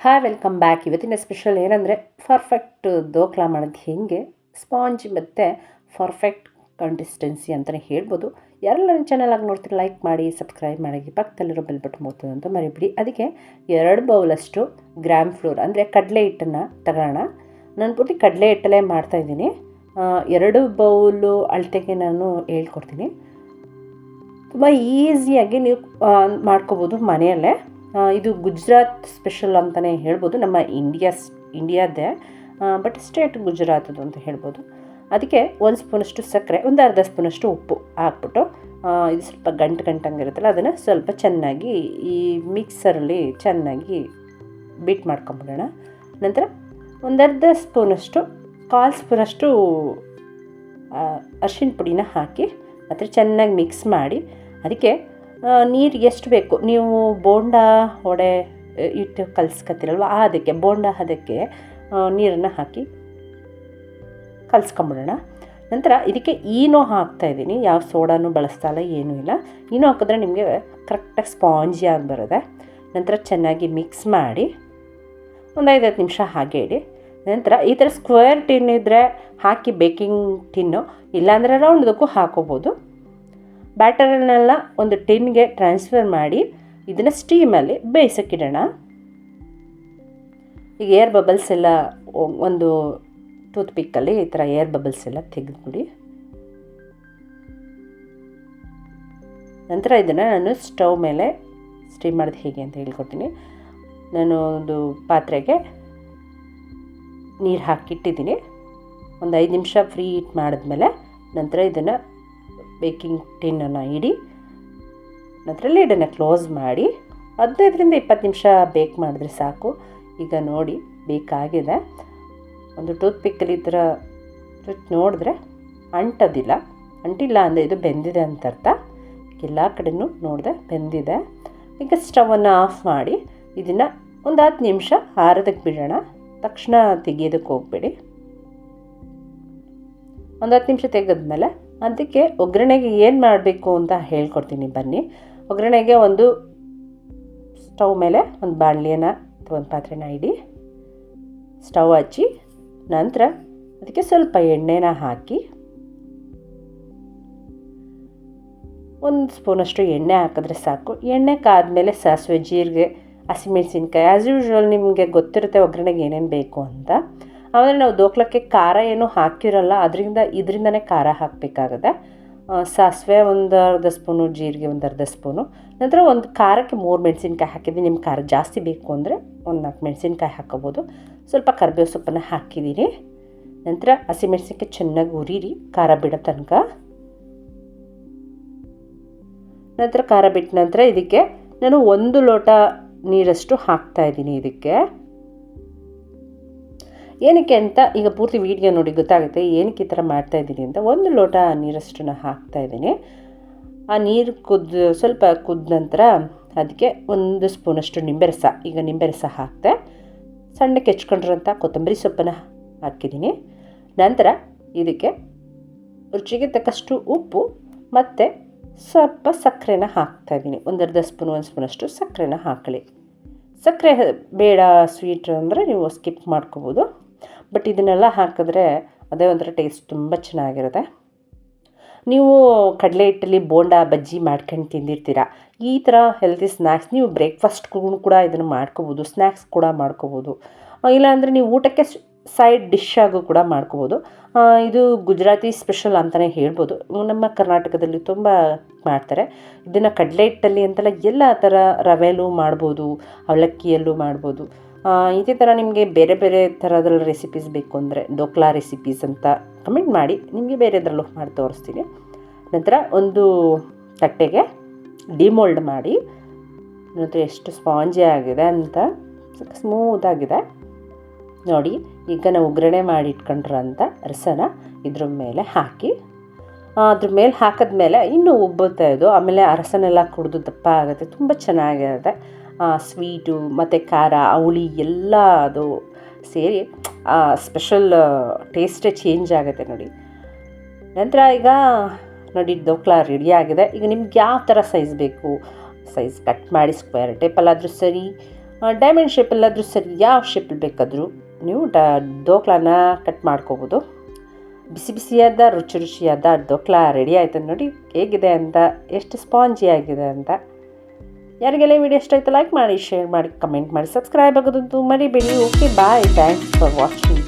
Hi welcome back. ಇವತ್ತಿನ special ಏನಂದರೆ perfect ದೋಕ್ಲಾ ಮಾಡೋದು ಹೇಗೆ, ಸ್ಪಾಂಜ್ ಮತ್ತು ಪರ್ಫೆಕ್ಟ್ ಕನ್ಸಿಸ್ಟೆನ್ಸಿ ಅಂತಲೇ ಹೇಳ್ಬೋದು. ಯಾರೆಲ್ಲ ನನ್ನ ಚಾನಲಾಗಿ ನೋಡ್ತೀರಿ ಲೈಕ್ ಮಾಡಿ, ಸಬ್ಸ್ಕ್ರೈಬ್ ಮಾಡಿ, ಪಕ್ಕದಲ್ಲಿರೋ ಬೆಲ್ ಬಟನ್ ಒತ್ತೋದು ಅಂತ ಮರಿಬಿಡಿ. ಅದಕ್ಕೆ 2 ಬೌಲಷ್ಟು ಗ್ರಾಮ್ ಫ್ಲೋರ್ ಅಂದರೆ ಕಡಲೆ ಹಿಟ್ಟನ್ನು ತಗೋಣ. ನಾನು ಪೂರ್ತಿ ಕಡಲೆ ಹಿಟ್ಟಲ್ಲೇ ಮಾಡ್ತಾಯಿದ್ದೀನಿ. 2 ಬೌಲು ಅಳತೆಗೆ ನಾನು ಹೇಳ್ಕೊಡ್ತೀನಿ. ತುಂಬ ಈಸಿಯಾಗಿ ನೀವು ಮಾಡ್ಕೋಬೋದು ಮನೆಯಲ್ಲೇ. ಇದು ಗುಜರಾತ್ ಸ್ಪೆಷಲ್ ಅಂತಲೇ ಹೇಳ್ಬೋದು, ನಮ್ಮ ಇಂಡಿಯಾದ್ದೇ, ಬಟ್ ಸ್ಟೇಟ್ ಗುಜರಾತದು ಅಂತ ಹೇಳ್ಬೋದು. ಅದಕ್ಕೆ 1 ಸ್ಪೂನಷ್ಟು ಸಕ್ಕರೆ, ಒಂದು ಅರ್ಧ ಸ್ಪೂನಷ್ಟು ಉಪ್ಪು ಹಾಕ್ಬಿಟ್ಟು, ಇದು ಸ್ವಲ್ಪ ಗಂಟಂಗಿರುತ್ತಲ್ಲ ಅದನ್ನು ಸ್ವಲ್ಪ ಚೆನ್ನಾಗಿ ಈ ಮಿಕ್ಸರಲ್ಲಿ ಚೆನ್ನಾಗಿ ಬೀಟ್ ಮಾಡ್ಕೊಂಬಿಡೋಣ. ನಂತರ ಒಂದು ಅರ್ಧ ಸ್ಪೂನಷ್ಟು, 1/4 ಸ್ಪೂನಷ್ಟು ಅರಿಶಿಣ ಪುಡಿನ ಹಾಕಿ ಮತ್ತು ಚೆನ್ನಾಗಿ ಮಿಕ್ಸ್ ಮಾಡಿ, ಅದಕ್ಕೆ ನೀರು ಎಷ್ಟು ಬೇಕು ನೀವು ಬೋಂಡ ವಡೆ ಹಿಟ್ಟು ಕಲಿಸ್ಕೊತೀರಲ್ವ ಅದಕ್ಕೆ ಬೋಂಡ ಅದಕ್ಕೆ ನೀರನ್ನು ಹಾಕಿ ಕಲಿಸ್ಕೊಂಬಿಡೋಣ. ನಂತರ ಇದಕ್ಕೆ ಈನೋ ಹಾಕ್ತಾಯಿದ್ದೀನಿ, ಯಾವ ಸೋಡಾನು ಬಳಸ್ತಾ ಇಲ್ಲ, ಏನೂ ಇಲ್ಲ. ಈನೋ ಹಾಕಿದ್ರೆ ನಿಮಗೆ ಕರೆಕ್ಟಾಗಿ ಸ್ಪಾಂಜಿಯಾಗಿ ಬರುತ್ತೆ. ನಂತರ ಚೆನ್ನಾಗಿ ಮಿಕ್ಸ್ ಮಾಡಿ ಒಂದು 5-10 ನಿಮಿಷ ಹಾಗೆ ಇಡಿ. ನಂತರ ಈ ಥರ ಸ್ಕ್ವೇರ್ ಟಿನ್ ಇದ್ದರೆ ಹಾಕಿ, ಬೇಕಿಂಗ್ ಟಿನ್ನು, ಇಲ್ಲಾಂದರೆ ರೌಂಡ್ದಕ್ಕೂ ಹಾಕೋಬೋದು. ಬ್ಯಾಟರನ್ನೆಲ್ಲ ಒಂದು ಟಿನ್ಗೆ ಟ್ರಾನ್ಸ್ಫರ್ ಮಾಡಿ ಇದನ್ನು ಸ್ಟೀಮಲ್ಲಿ ಬೇಯಿಸೋಕ್ಕಿಡೋಣ. ಈಗ ಏರ್ ಬಬಲ್ಸ್ ಎಲ್ಲ ಒಂದು ಟೂತ್ ಪಿಕ್ಕಲ್ಲಿ ಈ ಥರ ಏರ್ ಬಬಲ್ಸ್ ಎಲ್ಲ ತೆಗೆದುಬಿಡಿ. ನಂತರ ಇದನ್ನು ನಾನು ಸ್ಟವ್ ಮೇಲೆ ಸ್ಟೀಮ್ ಮಾಡೋದು ಹೇಗೆ ಅಂತ ಹೇಳ್ಕೊಡ್ತೀನಿ. ನಾನು ಒಂದು ಪಾತ್ರೆಗೆ ನೀರು ಹಾಕಿಟ್ಟಿದ್ದೀನಿ. ಒಂದು 5 ನಿಮಿಷ ಫ್ರೀ ಹೀಟ್ ಮಾಡಿದ್ಮೇಲೆ ನಂತರ ಇದನ್ನು ಬೇಕಿಂಗ್ ಟಿನ್ನನ್ನು ಇಡಿ. ನಂತರ ಲೀಡನ್ನು ಕ್ಲೋಸ್ ಮಾಡಿ 15-20 ನಿಮಿಷ ಬೇಕ್ ಮಾಡಿದ್ರೆ ಸಾಕು. ಈಗ ನೋಡಿ ಬೇಕಾಗಿದೆ. ಒಂದು ಟೂತ್ ಪಿಕ್ಕಲ್ಲಿ ಈ ಥರ ನೋಡಿದ್ರೆ ಅಂಟಿಲ್ಲ ಅಂದರೆ ಇದು ಬೆಂದಿದೆ ಅಂತ ಅರ್ಥ. ಎಲ್ಲ ಕಡೆಯೂ ನೋಡಿದೆ ಬೆಂದಿದೆ. ಈಗ ಸ್ಟವನ್ನು ಆಫ್ ಮಾಡಿ ಇದನ್ನು ಒಂದು 10 ನಿಮಿಷ ಆರೋದಕ್ಕೆ ಬಿಡೋಣ. ತಕ್ಷಣ ತೆಗಿಯೋದಕ್ಕೆ ಹೋಗಬೇಡಿ. ಒಂದು 10 ನಿಮಿಷ ತೆಗೆದ್ಮೇಲೆ ಅದಕ್ಕೆ ಒಗ್ಗರಣೆಗೆ ಏನು ಮಾಡಬೇಕು ಅಂತ ಹೇಳ್ಕೊಡ್ತೀನಿ ಬನ್ನಿ. ಒಗ್ಗರಣೆಗೆ ಒಂದು ಸ್ಟವ್ ಮೇಲೆ ಒಂದು ಬಾಣಲಿಯನ್ನು ಅಥವಾ ಒಂದು ಪಾತ್ರೆನ ಇಡಿ. ಸ್ಟವ್ ಹಚ್ಚಿ ನಂತರ ಅದಕ್ಕೆ ಸ್ವಲ್ಪ ಎಣ್ಣೆನ ಹಾಕಿ, 1 ಸ್ಪೂನಷ್ಟು ಎಣ್ಣೆ ಹಾಕಿದ್ರೆ ಸಾಕು. ಎಣ್ಣೆ ಕಾದ್ಮೇಲೆ ಸಾಸಿವೆ, ಜೀರಿಗೆ, ಹಸಿಮೆಣಸಿನ್ಕಾಯಿ, ಆ್ಯಸ್ ಯೂಶ್ವಲ್ ನಿಮಗೆ ಗೊತ್ತಿರುತ್ತೆ ಒಗ್ಗರಣೆಗೆ ಏನೇನು ಬೇಕು ಅಂತ. ಆಮೇಲೆ ನಾವು ದೋಕ್ಲಕ್ಕೆ ಖಾರ ಏನೂ ಹಾಕಿರಲ್ಲ, ಇದರಿಂದನೇ ಖಾರ ಹಾಕಬೇಕಾಗುತ್ತೆ. ಸಾಸಿವೆ ಒಂದು ಅರ್ಧ ಸ್ಪೂನು, ಜೀರಿಗೆ ಒಂದು ಅರ್ಧ ಸ್ಪೂನು. ನಂತರ ಒಂದು ಖಾರಕ್ಕೆ 3 ಮೆಣಸಿನ್ಕಾಯಿ ಹಾಕಿದ್ದೀನಿ. ನಿಮ್ಮ ಖಾರ ಜಾಸ್ತಿ ಬೇಕು ಅಂದರೆ ಒಂದು 4 ಮೆಣಸಿನ್ಕಾಯಿ ಹಾಕೋಬೋದು. ಸ್ವಲ್ಪ ಕರಿಬೇವು ಸೊಪ್ಪನ್ನು ಹಾಕಿದ್ದೀನಿ. ನಂತರ ಹಸಿಮೆಣಸಿನ್ಕಾಯಿ ಚೆನ್ನಾಗಿ ಹುರಿರಿ ಖಾರ ಬಿಡೋ ತನಕ. ನಂತರ ಖಾರ ಬಿಟ್ಟ ನಂತರ ಇದಕ್ಕೆ ನಾನು 1 ಲೋಟ ನೀರಷ್ಟು ಹಾಕ್ತಾಯಿದ್ದೀನಿ. ಇದಕ್ಕೆ ಏನಕ್ಕೆ ಅಂತ ಈಗ ಪೂರ್ತಿ ವೀಡಿಯೋ ನೋಡಿ ಗೊತ್ತಾಗುತ್ತೆ ಏನಕ್ಕೆ ಈ ಥರ ಮಾಡ್ತಾಯಿದ್ದೀನಿ ಅಂತ. 1 ಲೋಟ ನೀರಷ್ಟನ್ನು ಹಾಕ್ತಾಯಿದ್ದೀನಿ. ಆ ನೀರು ಸ್ವಲ್ಪ ಕುದ್ದ ನಂತರ ಅದಕ್ಕೆ 1 ಸ್ಪೂನಷ್ಟು ನಿಂಬೆ ರಸ, ಈಗ ನಿಂಬೆ ರಸ ಹಾಕ್ತೆ. ಸಣ್ಣಕ್ಕೆ ಹೆಚ್ಕೊಂಡಿರೋಂಥ ಕೊತ್ತಂಬರಿ ಸೊಪ್ಪನ್ನು ಹಾಕಿದ್ದೀನಿ. ನಂತರ ಇದಕ್ಕೆ ರುಚಿಗೆ ತಕ್ಕಷ್ಟು ಉಪ್ಪು ಮತ್ತು ಸ್ವಲ್ಪ ಸಕ್ಕರೆನ ಹಾಕ್ತಾಯಿದ್ದೀನಿ. ಒಂದು ಅರ್ಧ ಸ್ಪೂನ್, 1 ಸ್ಪೂನಷ್ಟು ಸಕ್ಕರೆನ ಹಾಕೊಳ್ಳಿ. ಸಕ್ಕರೆ ಬೇಡ ಸ್ವೀಟ್ ಅಂದರೆ ನೀವು ಸ್ಕಿಪ್ ಮಾಡ್ಕೋಬೋದು. ಬಟ್ ಇದನ್ನೆಲ್ಲ ಹಾಕಿದ್ರೆ ಅದೇ ಒಂಥರ ಟೇಸ್ಟ್ ತುಂಬ ಚೆನ್ನಾಗಿರುತ್ತೆ. ನೀವು ಕಡಲೆ ಹಿಟ್ಟಲ್ಲಿ ಬೋಂಡ ಬಜ್ಜಿ ಮಾಡ್ಕೊಂಡು ತಿಂದಿರ್ತೀರ. ಈ ಥರ ಹೆಲ್ತಿ ಸ್ನ್ಯಾಕ್ಸ್ ನೀವು ಬ್ರೇಕ್ಫಾಸ್ಟ್ಗೂ ಕೂಡ ಇದನ್ನು ಮಾಡ್ಕೋಬೋದು, ಸ್ನ್ಯಾಕ್ಸ್ ಕೂಡ ಮಾಡ್ಕೋಬೋದು. ಇಲ್ಲಾಂದರೆ ನೀವು ಊಟಕ್ಕೆ ಸೈಡ್ ಡಿಶ್ ಆಗು ಕೂಡ ಮಾಡ್ಕೋಬೋದು. ಇದು ಗುಜರಾತಿ ಸ್ಪೆಷಲ್ ಅಂತಲೇ ಹೇಳ್ಬೋದು. ನಮ್ಮ ಕರ್ನಾಟಕದಲ್ಲಿ ತುಂಬ ಮಾಡ್ತಾರೆ ಇದನ್ನು. ಕಡಲೆ ಹಿಟ್ಟಲ್ಲಿ ಅಂತಲ್ಲ, ಎಲ್ಲ ಥರ ರವೆಯಲ್ಲೂ ಮಾಡ್ಬೋದು, ಅವಲಕ್ಕಿಯಲ್ಲೂ ಮಾಡ್ಬೋದು. ಇದೇ ಥರ ನಿಮಗೆ ಬೇರೆ ಬೇರೆ ಥರದ್ರಲ್ಲಿ ರೆಸಿಪೀಸ್ ಬೇಕು ಅಂದರೆ ದೋಕ್ಲಾ ರೆಸಿಪೀಸ್ ಅಂತ ಕಮೆಂಟ್ ಮಾಡಿ, ನಿಮಗೆ ಬೇರೆದ್ರಲ್ಲೂ ಮಾಡಿ ತೋರಿಸ್ತೀನಿ. ನಂತರ ಒಂದು ತಟ್ಟೆಗೆ ಡಿಮೋಲ್ಡ್ ಮಾಡಿ, ನಂತರ ಎಷ್ಟು ಸ್ಪಾಂಜಿ ಆಗಿದೆ ಅಂತ, ಸ್ಮೂತಾಗಿದೆ ನೋಡಿ. ಈಗ ನಾವು ಒಗ್ಗರಣೆ ಮಾಡಿ ಇಟ್ಕೊಂಡಿರೋಂಥ ರಸನ ಇದ್ರ ಮೇಲೆ ಹಾಕಿ, ಅದ್ರ ಮೇಲೆ ಹಾಕಿದ್ಮೇಲೆ ಇನ್ನೂ ಉಬ್ಬುತ್ತೆ ಇದು. ಆಮೇಲೆ ಆ ರಸನೆಲ್ಲ ಕುಡಿದು ದಪ್ಪ ಆಗುತ್ತೆ, ತುಂಬ ಚೆನ್ನಾಗಿರುತ್ತೆ. ಸ್ವೀಟು ಮತ್ತು ಖಾರ, ಹುಳಿ ಎಲ್ಲ ಅದು ಸೇರಿ ಸ್ಪೆಷಲ್ ಟೇಸ್ಟೇ ಚೇಂಜ್ ಆಗುತ್ತೆ ನೋಡಿ. ನಂತರ ಈಗ ನೋಡಿ ದೋಕ್ಲಾ ರೆಡಿಯಾಗಿದೆ. ಈಗ ನಿಮ್ಗೆ ಯಾವ ಥರ ಸೈಜ್ ಬೇಕು, ಸೈಜ್ ಕಟ್ ಮಾಡಿ ಸ್ಕ್ವೇರ್ ಟೈಪಲ್ಲಾದರೂ ಸರಿ, ಡೈಮಂಡ್ ಶೇಪಲ್ಲಾದರೂ ಸರಿ, ಯಾವ ಶೇಪಲ್ಲಿ ಬೇಕಾದರೂ ನೀವು ದೋಕ್ಲಾನ ಕಟ್ ಮಾಡ್ಕೋಬೋದು. ಬಿಸಿ ಬಿಸಿಯಾದ ರುಚಿ ರುಚಿಯಾದ ದೋಕ್ಲಾ ರೆಡಿ ಆಯಿತು ನೋಡಿ ಹೇಗಿದೆ ಅಂತ, ಎಷ್ಟು ಸ್ಪಾಂಜಿಯಾಗಿದೆ ಅಂತ. ಯಾರಿಗೆಲ್ಲ ವಿಡಿಯೋ ಇಷ್ಟ ಆಯಿತು ಲೈಕ್ ಮಾಡಿ, ಶೇರ್ ಮಾಡಿ, ಕಮೆಂಟ್ ಮಾಡಿ, ಸಬ್ಸ್ಕ್ರೈಬ್ ಆಗೋದಂತೂ ಮರಿಬೇಡಿ. Okay bye, thanks for watching.